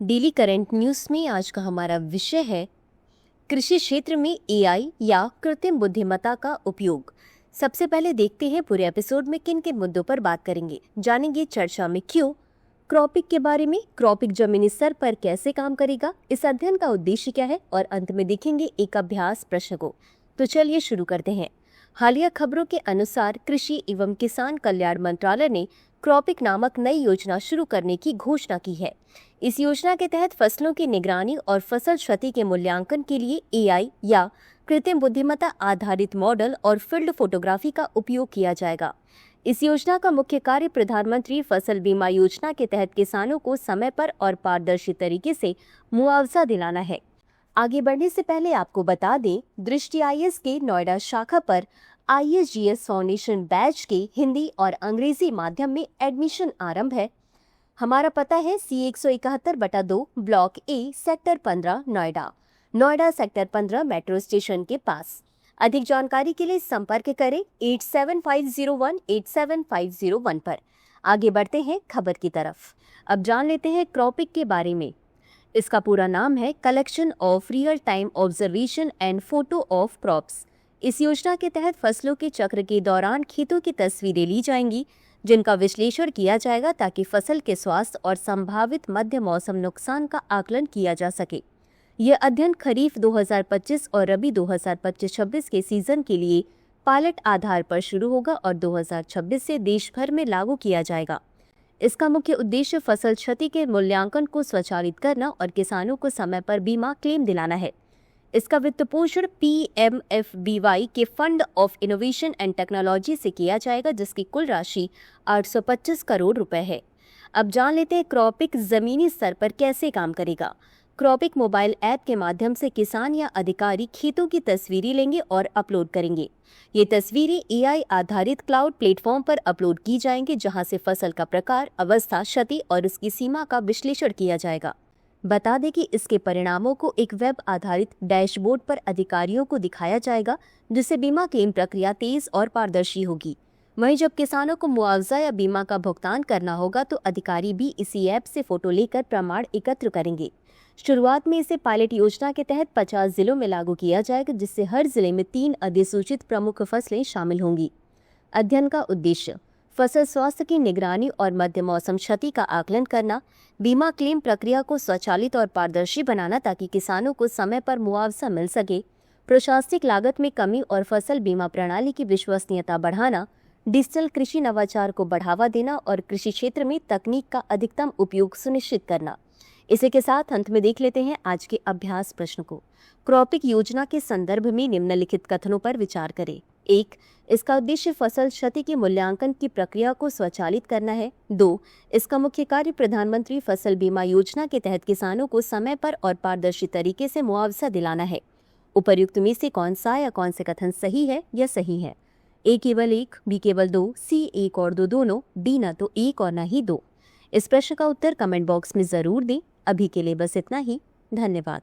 Daily current news में आज का हमारा विषय है कृषि क्षेत्र में एआई या कृत्रिम बुद्धिमत्ता का उपयोग। सबसे पहले देखते हैं पूरे एपिसोड में किन किन मुद्दों पर बात करेंगे। जानेंगे चर्चा में क्यों, क्रॉपिक के बारे में, क्रॉपिक जमीनी स्तर पर कैसे काम करेगा, इस अध्ययन का उद्देश्य क्या है और अंत में देखेंगे एक अभ्यास प्रश्न को। तो चलिए शुरू करते हैं। हालिया खबरों के अनुसार कृषि एवं किसान कल्याण मंत्रालय ने क्रॉपिक नामक नई योजना शुरू करने की घोषणा की है। इस योजना के तहत फसलों की निगरानी और फसल क्षति के मूल्यांकन के लिए एआई या कृत्रिम बुद्धिमत्ता आधारित मॉडल और फील्ड फोटोग्राफी का उपयोग किया जाएगा। इस योजना का मुख्य कार्य प्रधानमंत्री फसल बीमा योजना के तहत किसानों को समय पर और पारदर्शी तरीके से मुआवजा दिलाना है। आगे बढ़ने से पहले आपको बता दें, दृष्टि आईएएस के नोएडा शाखा पर आईएसजीएस फाउंडेशन बैच के हिंदी और अंग्रेजी माध्यम में एडमिशन आरंभ है। हमारा पता है C171/2 block A sector 15 Noida sector 15 metro station के पास। अधिक जानकारी के लिए संपर्क करें 8750187501 पर। आगे बढ़ते हैं खबर की तरफ। अब जान लेते हैं क्रॉपिक के बारे में। इसका पूरा नाम है collection of real time observation and photo of crops. इस योजना के तहत फसलों के चक्र के दौरान खेतों की तस्वीरें ली जाएंगी, जिनका विश्लेषण किया जाएगा ताकि फसल के स्वास्थ्य और संभावित मध्य मौसम नुकसान का आकलन किया जा सके। यह अध्ययन खरीफ 2025 और रबी 2025-26 के सीजन के लिए पायलट आधार पर शुरू होगा और 2026 से देश भर में लागू किया जाएगा। इसका मुख्य उद्देश्य फसल क्षति के मूल्यांकन को स्वचालित करना और किसानों को समय पर बीमा क्लेम दिलाना है। इसका वित्त पोषण PMFBY के fund of innovation and technology से किया जाएगा, जिसकी कुल राशि 825 करोड़ रुपए है। अब जान लेते हैं क्रॉपिक जमीनी स्तर पर कैसे काम करेगा। क्रॉपिक मोबाइल ऐप के माध्यम से किसान या अधिकारी खेतों की तस्वीरें लेंगे और अपलोड करेंगे। ये तस्वीरें एआई आधारित क्लाउड प्लेटफॉर्म पर अपलोड की जाएंगी, जहां से फसल का प्रकार, अवस्था, क्षति और उसकी सीमा का विश्लेषण किया जाएगा। बता दें कि इसके परिणामों को एक वेब आधारित डैशबोर्ड पर अधिकारियों को दिखाया जाएगा, जिससे बीमा क्लेम प्रक्रिया तेज और पारदर्शी होगी। वहीं जब किसानों को मुआवजा या बीमा का भुगतान करना होगा तो अधिकारी भी इसी ऐप से फोटो लेकर प्रमाण एकत्र करेंगे। शुरुआत में इसे पायलट योजना के तहत 50 जिलों में लागू किया जाएगा, जिससे हर जिले में 3 अधिसूचित प्रमुख फसलें शामिल होंगी। अध्ययन का उद्देश्य फसल स्वास्थ्य की निगरानी और मध्य मौसम क्षति का आकलन करना, बीमा क्लेम प्रक्रिया को स्वचालित और पारदर्शी बनाना ताकि किसानों को समय पर मुआवजा मिल सके, प्रशासनिक लागत में कमी और फसल बीमा प्रणाली की विश्वसनीयता बढ़ाना, डिजिटल कृषि नवाचार को बढ़ावा देना और कृषि क्षेत्र में तकनीक का अधिकतम उपयोग सुनिश्चित करना। इसी के साथ अंत में देख लेते हैं आज के अभ्यास प्रश्न को। क्रॉपिक योजना के संदर्भ में निम्नलिखित कथनों पर विचार करें। 1. इसका उद्देश्य फसल क्षति के मूल्यांकन की प्रक्रिया को स्वचालित करना है। 2. इसका मुख्य कार्य प्रधानमंत्री फसल बीमा योजना के तहत किसानों को समय पर और पारदर्शी तरीके से मुआवजा दिलाना है। उपर्युक्त में से कौन सा या कौन से कथन सही है या सही है? A केवल 1, B केवल 2, C 1 और 2 दोनों, D न तो 1 और न ही 2। इस प्रश्न का उत्तर कमेंट बॉक्स में जरूर दें। अभी के लिए बस इतना ही। धन्यवाद।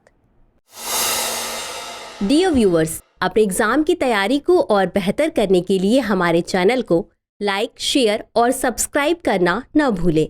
डियर व्यूअर्स, अपने एग्जाम की तैयारी को और बेहतर करने के लिए हमारे चैनल को लाइक, शेयर और सब्सक्राइब करना न भूलें।